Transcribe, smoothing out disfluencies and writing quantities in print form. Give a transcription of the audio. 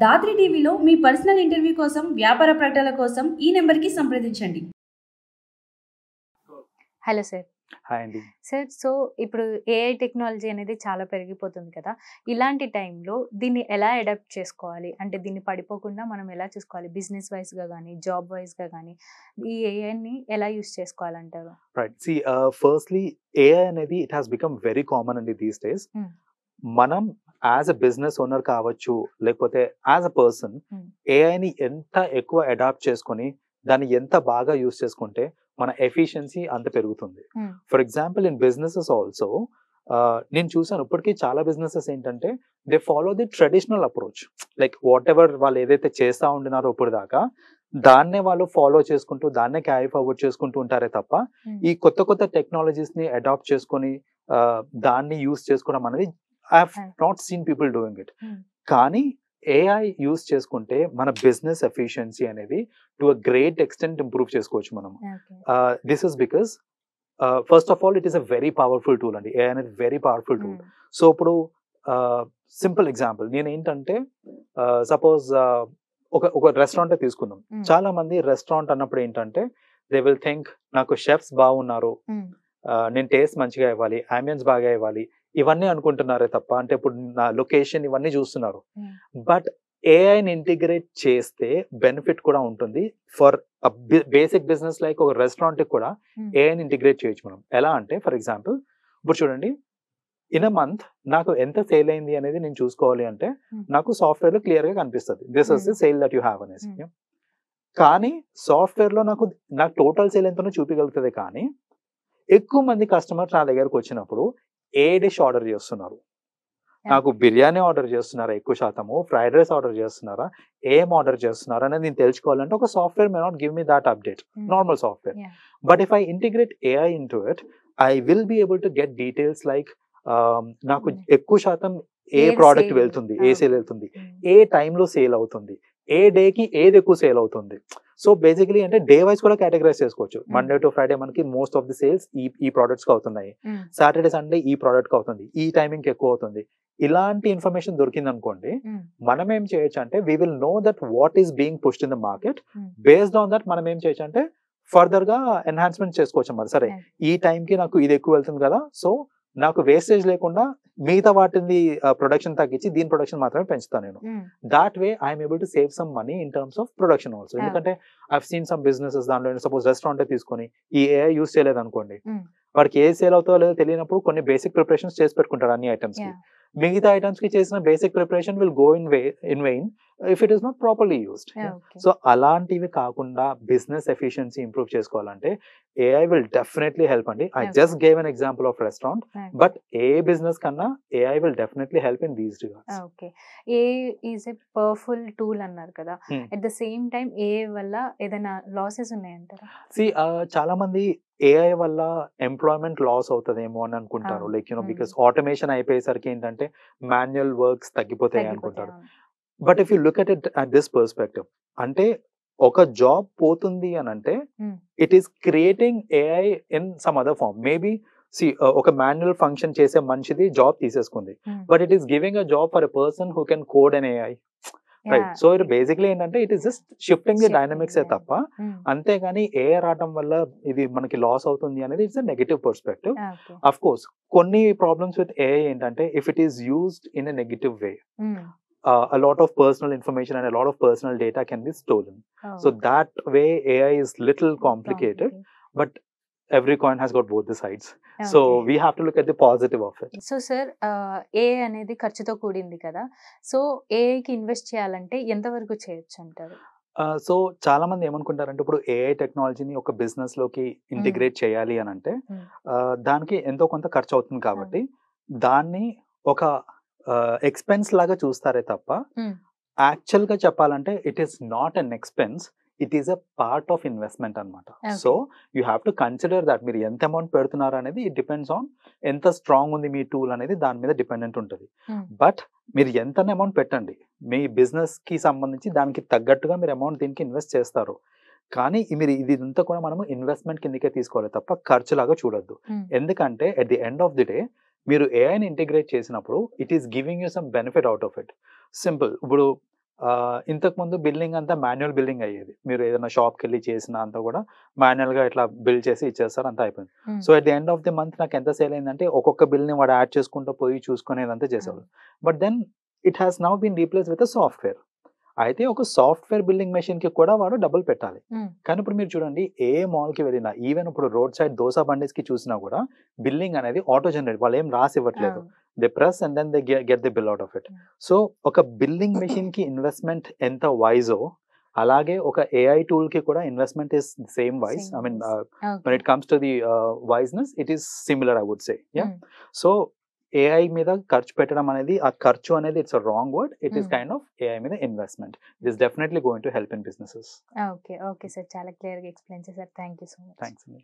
దాత్రి టీవీలో మీ personal interview కోసం, వ్యాపార ప్రకటనల కోసం ఈ నెంబర్కి సంప్రదించండి. Hello sir. హాయ్ అండి. సార్, సో ఇప్పుడు ఏఐ టెక్నాలజీ అనేది చాలా పెరిగిపోతుంది కదా! ఇలాంటి టైంలో దీన్ని ఎలా అడాప్ట్ చేసుకోవాలి? అంటే దీన్ని పడిపోకుండా మనం ఎలా చూసుకోవాలి? బిజినెస్ వైస్‌గా గానీ, జాబ్ వైస్‌గా గానీ ఈ ఏఐని ఎలా యూజ్ చేసుకోవాలంటారు? రైట్. ఫస్ట్‌లీ ఏఐ అనేది it has become very common అండి దీస్ డేస్. మనం యాజ్ ఎ బిజినెస్ ఓనర్ కావచ్చు, లేకపోతే యాజ్ ఎ పర్సన్ ఏఐని ఎంత ఎక్కువ అడాప్ట్ చేసుకొని దాన్ని ఎంత బాగా యూజ్ చేసుకుంటే మన ఎఫిషియన్సీ అంత పెరుగుతుంది. For example in businesses also నేను చూసాను ఇప్పటికీ చాలా బిజినెసెస్ ఏంటంటే they follow the traditional approach. Like what ever వాళ్ళు ఏదైతే చేస్తూ ఉండినారో ఇప్పుడు దాకా దాన్నే వాళ్ళు ఫాలో చేసుకుంటూ దాన్నే క్యారీ ఫార్వర్డ్ చేసుకుంటూ ఉంటారే తప్ప ఈ కొత్త కొత్త టెక్నాలజీస్ ని అడాప్ట్ చేసుకొని దాన్ని యూజ్ చేసుకోవడం అనేది I have not seen people doing it. కానీ ఏఐ యూజ్ చేసుకుంటే మన బిజినెస్ ఎఫిషియన్సీ అనేది to a great extent improve చేసుకోవచ్చు మనం. This is because first of all it is a very powerful tool అండి. ఏఐ అనేది వెరీ పవర్ఫుల్ టూల్. సో ఇప్పుడు simple example నేను ఏంటంటే సపోజ్ ఒక రెస్టారెంట్ తీసుకుందాం. చాలా మంది రెస్టారెంట్ అన్నప్పుడు ఏంటంటే దే విల్ థింక్ నాకు షెఫ్స్ బాగున్నారు, నేను టేస్ట్ మంచిగా ఇవ్వాలి, అంబియన్స్ బాగా ఇవ్వాలి, ఇవన్నీ అనుకుంటున్నారే తప్ప అంటే ఇప్పుడు నా లొకేషన్ ఇవన్నీ చూస్తున్నారు. బట్ ఏఐని ఇంటిగ్రేట్ చేస్తే బెనిఫిట్ కూడా ఉంటుంది. ఫర్ బేసిక్ బిజినెస్ లైక్ ఒక రెస్టారెంట్ కూడా ఏఐని ఇంటిగ్రేట్ చేయొచ్చు మనం. ఎలా అంటే ఫర్ ఎగ్జాంపుల్ ఇప్పుడు చూడండి, ఇన్ అ మంత్ నాకు ఎంత సేల్ అయింది అనేది నేను చూసుకోవాలి అంటే నాకు సాఫ్ట్వేర్ లో క్లియర్ గా కనిపిస్తుంది this is the sale that you have అనేసి. కానీ సాఫ్ట్వేర్ లో నాకు టోటల్ సేల్ ఎంతనో చూపించగలుగుతుంది. కానీ ఎక్కువ మంది కస్టమర్స్ నా దగ్గరకు వచ్చినప్పుడు ఏ డిష్ ఆర్డర్ చేస్తున్నారు, నాకు బిర్యానీ ఆర్డర్ చేస్తున్నారా, ఎక్కువ శాతము ఫ్రైడ్ రైస్ ఆర్డర్ చేస్తున్నారా, ఏం ఆర్డర్ చేస్తున్నారా అనేది నేను తెలుసుకోవాలంటే ఒక software may not give me that update, normal software. But if I integrate AI into it I will be able to get details like నాకు ఎక్కువ శాతం ఏ ప్రోడక్ట్ వెళ్తుంది, ఏ సేల్ వెళ్తుంది, ఏ టైంలో సేల్ అవుతుంది, ఏ డేకి ఏది ఎక్కువ సేల్ అవుతుంది. సో బేసికలీ అంటే డే వైజ్ కూడా కేటగరైజ్ చేసుకోవచ్చు. మండే టు ఫ్రైడే మనకి మోస్ట్ ఆఫ్ ది సేల్స్ ఈ ప్రోడక్ట్స్ కి అవుతున్నాయి, సాటర్డే సండే ఈ ప్రోడక్ట్ కి అవుతుంది, ఈ టైమింగ్ ఎక్కువ అవుతుంది. ఇలాంటి ఇన్ఫర్మేషన్ దొరికింది అనుకోండి, మనం ఏం చేయొచ్చు అంటే we will know that what is being pushed in the market. Based on that మనం ఏం చేయొచ్చు అంటే ఫర్దర్ గా ఎన్హాన్స్మెంట్ చేసుకోవచ్చు అన్నమాట. సరే ఈ టైంకి నాకు ఇది ఎక్కువ వెళ్తుంది కదా, సో నాకు వేస్టేజ్ లేకుండా మిగతా వాటిని ప్రొడక్షన్ తగ్గించి దీని ప్రొడక్షన్ మాత్రమే పెంచుతాను నేను. That way I'm able to save some money in terms of production also. ఎందుకంటే ఐవ్ సీన్ సమ్ బిజినెసెస్ దాంట్లో సపోజ్ రెస్టారెంట్ తీసుకొని ఈ ఏఐ యూస్ చేయలేదు అనుకోండి, వాడికి ఏ సేల్ అవుతుందో లేదో తెలియనప్పుడు కొన్ని బేసిక్ ప్రిపరేషన్స్ చేసి పెట్టుకుంటాడు అన్ని ఐటమ్స్ కి. మిగతా ఐటమ్స్ కి చేసిన basic preparation will go in vain if it is not properly used. So అలాంటివి కాకుండా బిజినెస్ ఎఫిషియన్సీ ఇంప్రూవ్ చేసుకోవాలంటే ఏఐ విల్ డెఫినెట్లీ హెల్ప్ అండి. I just gave an example of restaurant, but ఏ బిజినెస్ కన్నా AI will definitely help in these regards. Okay, AI is a powerful tool అన్నారు కదా, at the same time AI వల్ల ఏదైనా losses ఉన్నాయంటారా? చాలా మంది AI వల్ల ఎంప్లాయ్మెంట్ లాస్ అవుతుందేమో అని అనుకుంటారు. లైక్ బికాస్ ఆటోమేషన్ అయిపోయేసరికి ఏంటంటే మాన్యువల్ వర్క్స్ తగ్గిపోతాయి అనుకుంటారు. But if you look at it at this perspective, అంటే ఒక జాబ్ పోతుంది అని అంటే it is creating AI in some other form. Maybe ఒక మాన్యువల్ ఫంక్షన్ చేసే మనిషిది జాబ్ తీసేసుకుంది, but it is giving a job for a person who can code an AI. Right. So it basically ఏంటంటే it is just shifting the dynamics ఏ తప్ప, అంతేగాని AI రావడం వల్ల ఇది మనకి లాస్ అవుతుంది అనేది it's a negative perspective. Of course కొన్ని ప్రాబ్లమ్స్ విత్ ఏఐ ఏంటంటే if it is used in a negative way, a lot of personal information and a lot of personal data can be stolen. So that way AI is little complicated, but every coin has got both the sides. So we have to look at the positive of it. So sir, AI అనేది ఖర్చుతో కూడింది కదా, so AI కి invest చేయాలంటే ఎంత వరకు చేయొచ్చు అంటారు? సో చాలా మంది ఏమనుకుంటారంటే ఇప్పుడు ఏఐ టెక్నాలజీని ఒక బిజినెస్ లోకి ఇంటిగ్రేట్ చేయాలి అని అంటే దానికి ఎంతో కొంత ఖర్చు అవుతుంది కాబట్టి దాన్ని ఒక ఎక్స్పెన్స్ లాగా చూస్తారే తప్ప యాక్చువల్ గా చెప్పాలంటే it is not an expense, it is a part of investment అనమాట. So you have to consider that మీరు ఎంత అమౌంట్ పెడుతున్నారు అనేది ఇట్ డిపెండ్స్ ఆన్ ఎంత స్ట్రాంగ్ ఉంది మీ టూల్ అనేది దాని మీద డిపెండెంట్ ఉంటుంది. బట్ మీరు ఎంత అమౌంట్ పెట్టండి, మీ బిజినెస్ కి సంబంధించి దానికి తగ్గట్టుగా మీరు అమౌంట్ దీనికి ఇన్వెస్ట్ చేస్తారు. కానీ మీరు ఇదంతా కూడా మనము ఇన్వెస్ట్మెంట్ కిందకే తీసుకోవాలి తప్ప ఖర్చులాగా చూడొద్దు. ఎందుకంటే at the end of the day మీరు ఏఐని ఇంటిగ్రేట్ చేసినప్పుడు it is giving you some benefit out of it. Simple, ఇప్పుడు ఇంతకు ముందు బిల్లింగ్ అంతా మాన్యువల్ బిల్లింగ్ అయ్యేది. మీరు ఏదైనా షాప్కి వెళ్ళి చేసిన అంతా కూడా మాన్యువల్ గా ఇట్లా బిల్ చేసి ఇచ్చేస్తారు, అంతా అయిపోయింది. So at the end of the month నాకు ఎంత సేల్ అయిందంటే ఒక్కొక్క బిల్ ని వాడు యాడ్ చేసుకుంటూ పోయి చూసుకునేదంతా చేసేవాళ్ళు. But then it has now been replace with software. అయితే ఒక సాఫ్ట్వేర్ బిల్లింగ్ మెషిన్ కి కూడా వాడు డబ్బులు పెట్టాలి. కానీ ఇప్పుడు మీరు చూడండి, ఏ మాల్ కి వెళ్ళినా, ఈవెన్ ఇప్పుడు రోడ్ సైడ్ దోసా బండిస్ కి చూసినా కూడా బిల్లింగ్ అనేది ఆటో జనరేట్, వాళ్ళు ఏం రాసి ఇవ్వట్లేదు. They press and then they get the bill out of it. So ఒక బిల్లింగ్ మెషిన్ కి ఇన్వెస్ట్మెంట్ ఎంత వైజో, అలాగే ఒక ఏఐ టూల్ కి కూడా investment is same wise. I mean when it comes to the wiseness, it is similar, I would say. Yeah. So AI మీద ఖర్చు పెట్టడం అనేది, ఆ ఖర్చు అనేది it's a wrong word. It is kind of AI మీద investment. It is definitely going to help in businesses. Okay sir, చాలా clear గా ఎక్స్ప్లెయిన్ చేశారు. Thank you so much. Thanks అండి.